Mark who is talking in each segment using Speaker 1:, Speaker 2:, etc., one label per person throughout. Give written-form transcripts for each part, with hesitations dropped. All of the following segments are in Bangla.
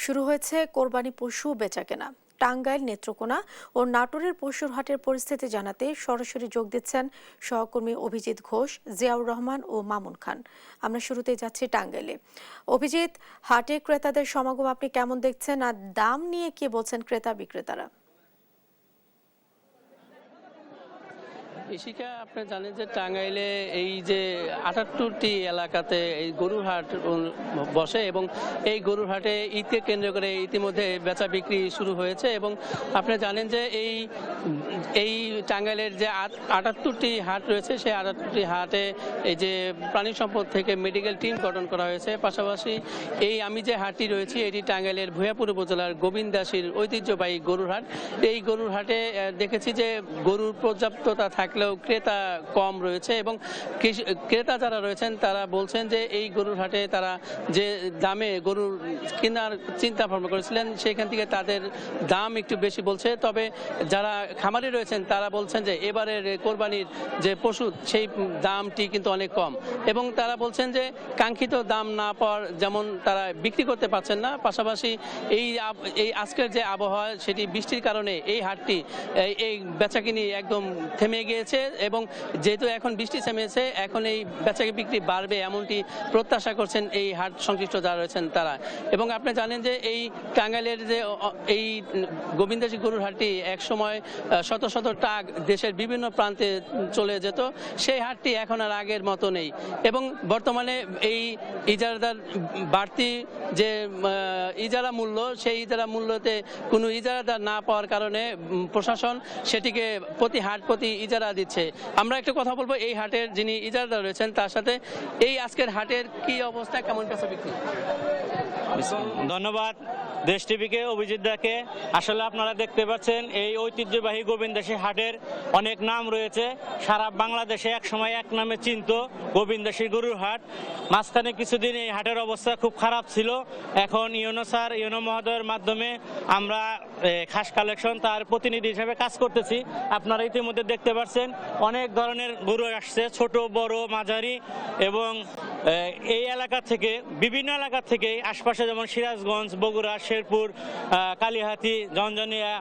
Speaker 1: শুরু হয়েছে কোরবানি পশু বেচাকেনা। টাঙ্গাইল, নেত্রকোনা ও নাটোরের পশুর হাটের পরিস্থিতি জানাতে সরাসরি যোগ দিচ্ছেন সহকর্মী অভিজিৎ ঘোষ, জিয়াউর রহমান ও মামুন খান। আমরা শুরুতেই যাচ্ছি টাঙ্গাইলে। অভিজিৎ, হাটে ক্রেতাদের সমাগম আপনি কেমন দেখছেন, আর দাম নিয়ে কি বলছেন ক্রেতা বিক্রেতারা?
Speaker 2: ইশিকা, আপনি জানেন যে টাঙ্গাইলে এই যে ৭৮টি এলাকাতে এই গরুর হাট বসে এবং এই গরুর হাটে ঈদকে কেন্দ্র করে ইতিমধ্যে বেচা বিক্রি শুরু হয়েছে। এবং আপনি জানেন যে এই টাঙ্গাইলের যে ৭৮টি হাট রয়েছে, সেই ৭৮টি হাটে এই যে প্রাণী সম্পদ থেকে মেডিকেল টিম গঠন করা হয়েছে। পাশাপাশি আমি যে হাটটি রয়েছি এটি টাঙ্গাইলের ভূয়াপুর উপজেলার গোবিন্দাসীর ঐতিহ্যবাহী গরুর হাট। এই গরুর হাটে দেখেছি যে গরুর পর্যাপ্ততা থাকলেও ক্রেতা কম রয়েছে এবং ক্রেতা যারা রয়েছেন তারা বলছেন যে এই গরুর হাটে তারা যে দামে গরুর কেনার চিন্তা ভাবনা করেছিলেন সেখান থেকে তাদের দাম একটু বেশি বলছে। তবে যারা খামারি রয়েছেন তারা বলছেন যে এবারের কোরবানির যে পশু সেই দামটি কিন্তু অনেক কম এবং তারা বলছেন যে কাঙ্ক্ষিত দাম না পাওয়ার যেমন তারা বিক্রি করতে পারছেন না। পাশাপাশি এই আজকের যে আবহাওয়া সেটি বৃষ্টির কারণে এই হাটটি এই বেচাকিনি একদম থেমে গিয়েছে এবং যেহেতু এখন বৃষ্টি থেমেছে এখন এই বেচা বিক্রি বাড়বে এমনটি প্রত্যাশা করছেন এই হাট সংশ্লিষ্ট যারা রয়েছেন তারা। এবং আপনি জানেন যে এই টাঙ্গাইলের যে এই গোবিন্দাসী গরুর হাটটি একসময় শত শত ট্রাক দেশের বিভিন্ন প্রান্তে চলে যেত, সেই হাটটি এখন আর আগের মতো নেই এবং বর্তমানে এই ইজারাদার বাড়তি যে ইজারা মূল্য, সেই ইজারা মূল্যতে কোনো ইজারাদার না পাওয়ার কারণে প্রশাসন সেটিকে প্রতি হাট প্রতি ইজারা দিচ্ছে। আমরা একটু কথা বলবো এই হাটের যিনি ইজারাদার রয়েছেন তার সাথে। এই আজকের হাটের কি অবস্থা, কেমন বেচা বিক্রি?
Speaker 3: ধন্যবাদ দেশ টিভিকে, অভিজিৎ দাকে। আসলে আপনারা দেখতে পাচ্ছেন এই ঐতিহ্যবাহী গোবিন্দাসী হাটের অনেক নাম রয়েছে। সারা বাংলাদেশে এক সময় এক নামে চিনত গোবিন্দাসী গরুর হাট। মাঝখানে কিছুদিন এই হাটের অবস্থা খুব খারাপ ছিল। এখন ইউনো মহোদয়ের মাধ্যমে আমরা খাস কালেকশন তার প্রতিনিধি হিসেবে কাজ করতেছি। আপনারা ইতিমধ্যে দেখতে পাচ্ছেন অনেক ধরনের গরু আসছে, ছোট বড় মাঝারি, এবং এই এলাকা থেকে বিভিন্ন এলাকা থেকে আশপাশে যেমন সিরাজগঞ্জ, বগুড়া, শেরপুর, কালিহাতি, জঞ্জনিয়া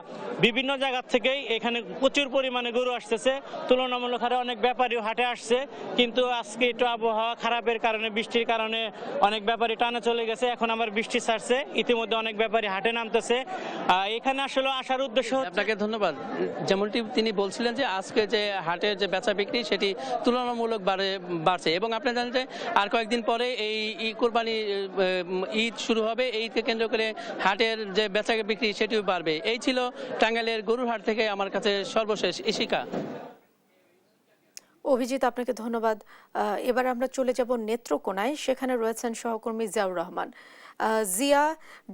Speaker 3: বিভিন্ন জায়গা থেকেই এখানে প্রচুর পরিমাণে গরু আসতেছে। তুলনামূলক হারে অনেক ব্যাপারীও হাটে আসছে, কিন্তু আজকে একটু আবহাওয়া খারাপের কারণে, বৃষ্টির কারণে অনেক ব্যাপারী টানে চলে গেছে। এখন আবার বৃষ্টি ছাড়ছে, ইতিমধ্যে অনেক ব্যাপারী হাটে নামতেছে। এখানে আসলে আসার উদ্দেশ্য।
Speaker 2: আপনাকে ধন্যবাদ। যেমনটি তিনি বলছিলেন যে আজকে যে হাটের যে বেচা বিক্রি সেটি তুলনামূলক বাড়ছে এবং আপনি জানেন যে আর কয়েকদিন পরে এই কোরবানি ঈদ শুরু হবে। ঈদকে কেন্দ্র করে হাটের যে বেচা বিক্রি সেটিও বাড়বে। এই ছিল টাঙ্গাইলের গরুর হাট থেকে আমার কাছে সর্বশেষ ইশিকা।
Speaker 1: অভিজিৎ, আপনাকে ধন্যবাদ। এবার আমরা চলে যাব নেত্রকোনায়, সেখানে রয়েছেন সহকর্মী জিয়াউর রহমান। জিয়া,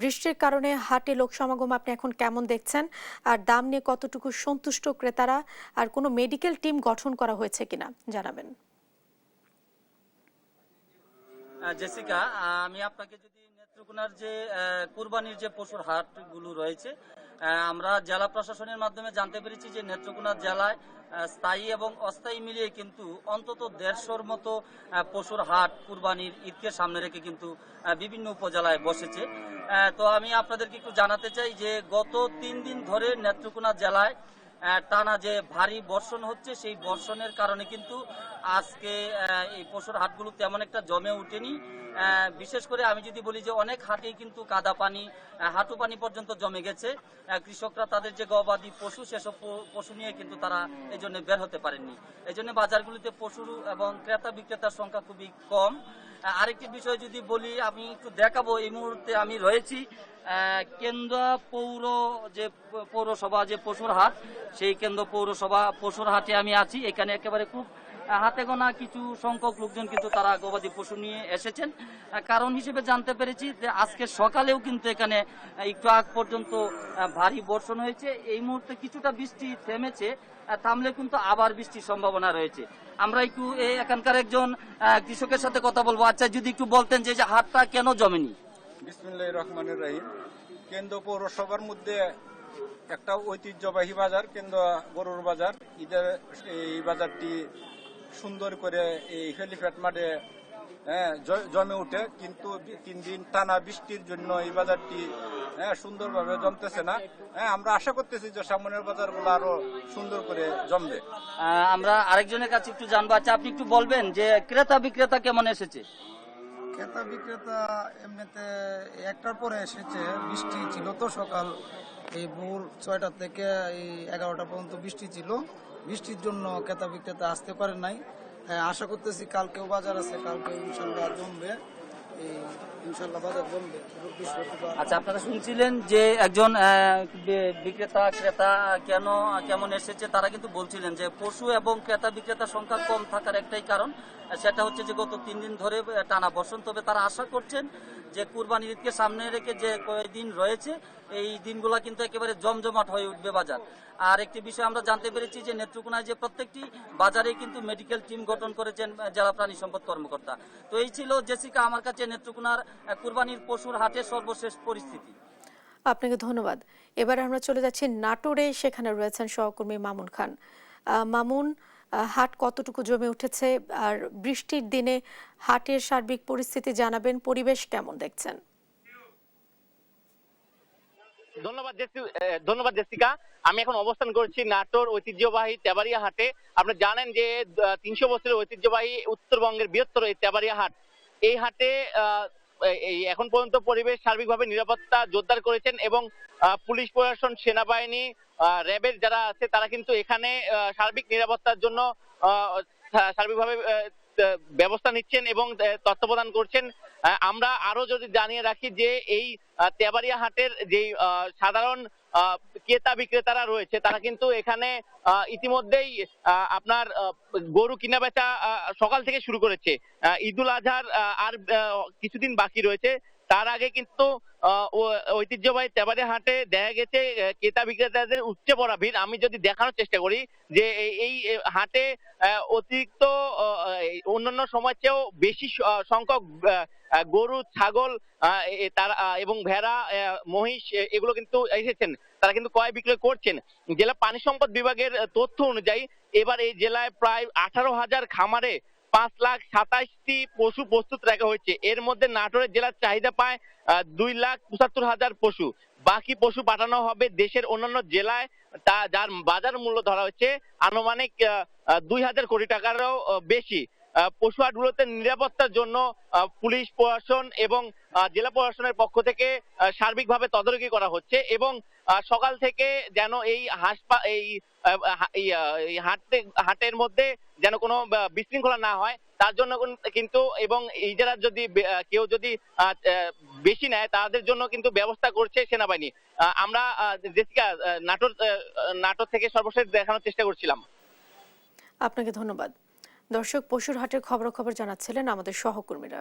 Speaker 1: বৃষ্টির কারণে হাটে লোক সমাগম আপনি এখন কেমন দেখছেন, আর দাম নিয়ে কতটুকু সন্তুষ্ট ক্রেতারা, আর কোনো মেডিকেল টিম গঠন করা হয়েছে কিনা জানাবেন।
Speaker 4: জেসিকা, আমি আপনাকে যদি নেত্রকোনার যে কুরবানির যে পশুর হাটগুলো রয়েছে, আমরা জেলা প্রশাসনের মাধ্যমে জানতে পেরেছি যে নেত্রকোনা জেলায় স্থায়ী এবং অস্থায়ী মিলিয়ে কিন্তু অন্তত ১৫০র মতো পশুর হাট কুরবানির ঈদকে সামনে রেখে কিন্তু বিভিন্ন উপজেলায় বসেছে। তো আমি আপনাদেরকে একটু জানাতে চাই যে গত ৩ দিন ধরে নেত্রকোনা জেলায় টানা যে ভারী বর্ষণ হচ্ছে, সেই বর্ষণের কারণে কিন্তু আজকে এই পশুর হাটগুলো তেমন একটা জমে ওঠেনি। বিশেষ করে আমি যদি বলি যে অনেক হাটেই কিন্তু কাদা পানি, হাঁটু পানি পর্যন্ত জমে গেছে। কৃষকরা তাদের যে গবাদি পশু, সেসব পশু নিয়ে কিন্তু তারা এই জন্য বের হতে পারেননি। এই জন্য বাজারগুলিতে পশু এবং ক্রেতা বিক্রেতার সংখ্যা খুবই কম। আরেকটি বিষয় যদি বলি, আমি একটু দেখাবো, এই মুহূর্তে আমি রয়েছি কেন্দ্র পৌরসভা যে পশুর হাট, সেই কেন্দ্র পৌরসভা পশুর হাটে আমি আছি। এখানে একেবারে খুব হাতে গোনা কিছু সংখ্যক লোকজন কিন্তু তারা গবাদি পশু নিয়ে এসেছেন। কারণ হিসেবে জানতে পেরেছি যে আজকে সকালেও কিন্তু এখানে একটু আগ পর্যন্ত ভারী বর্ষণ হয়েছে। এই মুহূর্তে কিছুটা বৃষ্টি থেমেছে, থামলে কিন্তু আবার বৃষ্টির সম্ভাবনা রয়েছে। আমরা একটু এখানকার একজন কৃষকের সাথে কথা বলবো। আচ্ছা, যদি একটু বলতেন যে হাটটা কেন জমেনি?
Speaker 5: বিসমিল্লাহির রহমানির রহিম। কেন্দ্র পৌরসভার মধ্যে একটা ঐতিহ্যবাহী বাজার, কেন্দ্র গরুর বাজার। ঈদের এই বাজারটি সুন্দর করে এই হেলিপ্যাড মাঠে জমে উঠে, কিন্তু 3 দিন টানা বৃষ্টির জন্য এই বাজারটি হ্যাঁ সুন্দরভাবে জমতেছে না। হ্যাঁ আমরা আশা করতেছি যে সামনের বাজারগুলো আরো সুন্দর করে জমবে।
Speaker 4: আমরা আরেকজনের কাছে একটু জানবো। আচ্ছা, আপনি একটু বলবেন যে ক্রেতা বিক্রেতা কেমন এসেছে?
Speaker 6: ক্রেতা বিক্রেতা এমনিতে 1টার পরে এসেছে, বৃষ্টি ছিল তো সকাল এই ভোর 6টা থেকে এই 11টা পর্যন্ত বৃষ্টি ছিল, বৃষ্টির জন্য ক্রেতা বিক্রেতা আসতে পারে নাই। আশা করতেছি কালকেও বাজার আছে, কালকে ইনশাল্লাহ জমবে, এই ইনশাল্লাহ বাজার জমবে বৃহস্পতিবার।
Speaker 4: আচ্ছা, আপনারা শুনছিলেন যে একজন বিক্রেতা ক্রেতা কেমন এসেছে, তারা কিন্তু বলছিলেন যে পশু এবং ক্রেতা বিক্রেতার সংখ্যা কম থাকার একটাই কারণ, সেটা হচ্ছে যে গত 3 দিন ধরে টানা বর্ষণ। তবে তারা আশা করছেন যে কুরবানির ঈদকে সামনে রেখে যে কয়েকদিন রয়েছে এই দিনগুলো কিন্তু একেবারে জমজমাট হয়ে উঠবে বাজার। আর একটি বিষয় আমরা জানতে পেরেছি যে নেত্রকোনায় যে প্রত্যেকটি বাজারে কিন্তু মেডিকেল টিম গঠন করেছেন জেলা প্রাণী সম্পদ কর্মকর্তা। তো এই ছিল জেসিকা আমার কাছে নেত্রকোনার কুরবানির পশুর হাটের সর্বশেষ পরিস্থিতি।
Speaker 1: আপনাকে ধন্যবাদ। এবার আমরা চলে যাচ্ছি নাটোরে, সেখানে রয়েছেন সহকর্মী মামুন খান। মামুন, হাট কতটুকু জমে উঠেছে আর বৃষ্টির দিনে হাটের সার্বিক পরিস্থিতি জানাবেন, পরিবেশ কেমন দেখছেন?
Speaker 7: ধন্যবাদ জেসিকা। আমি এখন অবস্থান করছি নাটোর ঐতিহ্যবাহী তেবাড়িয়া হাটে। আপনারা জানেন যে 300 বছরের ঐতিহ্যবাহী উত্তরবঙ্গের বৃহত্তর এই তেবাড়িয়া হাট, এই হাটে এই এখন পর্যন্ত পরিবেশ সার্বিকভাবে নিরাপত্তা জোরদার করেছেন এবং পুলিশ প্রশাসন, সেনাবাহিনী, র্যাবের যারা আছে তারা কিন্তু এখানে সার্বিক নিরাপত্তার জন্য সার্বিকভাবে ব্যবস্থা নিচ্ছেন এবং তত্ত্বাবধান করছেন। আমরা আরো যদি জানিয়ে রাখি যে এই তেবাড়িয়া হাটের যে সাধারণ ক্রেতা বিক্রেতারা রয়েছে তারা কিন্তু এখানে ইতিমধ্যেই আপনার গরু কিনা বেচা সকাল থেকে শুরু করেছে। ঈদুল আজহার আর কিছুদিন বাকি রয়েছে, তার আগে কিন্তু ঐতিহ্যবাহী তেবাড়িয়া হাটে দেখা গেছে ক্রেতা বিক্রেতাদের উপচে পড়া ভিড়। আমি যদি দেখানোর চেষ্টা করি যে এই হাটে অতিরিক্ত অন্যান্য সময় চেয়েও বেশি সংখ্যক গরু, ছাগল তারা এবং ভেড়া, মহিষ এগুলো কিন্তু এসেছেন, তারা কিন্তু ক্রয় বিক্রয় করছেন। জেলা পানি সম্পদ বিভাগের তথ্য অনুযায়ী এবার এই জেলায় প্রায় 18,000 খামারে 5,27,টি পশু প্রস্তুত রাখা হয়েছে। এর মধ্যে নাটোরের জেলার চাহিদা পায় 2,75,000 পশু। বাকি পশু পাঠানো হবে দেশের অন্যান্য জেলায়, যার বাজার মূল্য ধরা হচ্ছে আনুমানিক 2,000 কোটি টাকারও বেশি। পশু হাটগুলোতে নিরাপত্তার জন্য পুলিশ প্রশাসন এবং জেলা প্রশাসনের পক্ষ থেকে সার্বিকভাবে তদারকি করা হচ্ছে এবং সকাল থেকে যেন এই হাটের মধ্যে যেন কোনো বিশৃঙ্খলা না হয় তার জন্য কিন্তু, এবং ইজারা যদি কেউ যদি বেশি নেয় তাদের জন্য কিন্তু ব্যবস্থা করছে সেনাবাহিনী। আমরা জেসিকা নাটোর থেকে সর্বশেষ দেখানোর চেষ্টা করছিলাম।
Speaker 1: আপনাকে ধন্যবাদ। দর্শক, পশুর হাটের খবরাখবর জানাচ্ছিলেন আমাদের সহকর্মীরা।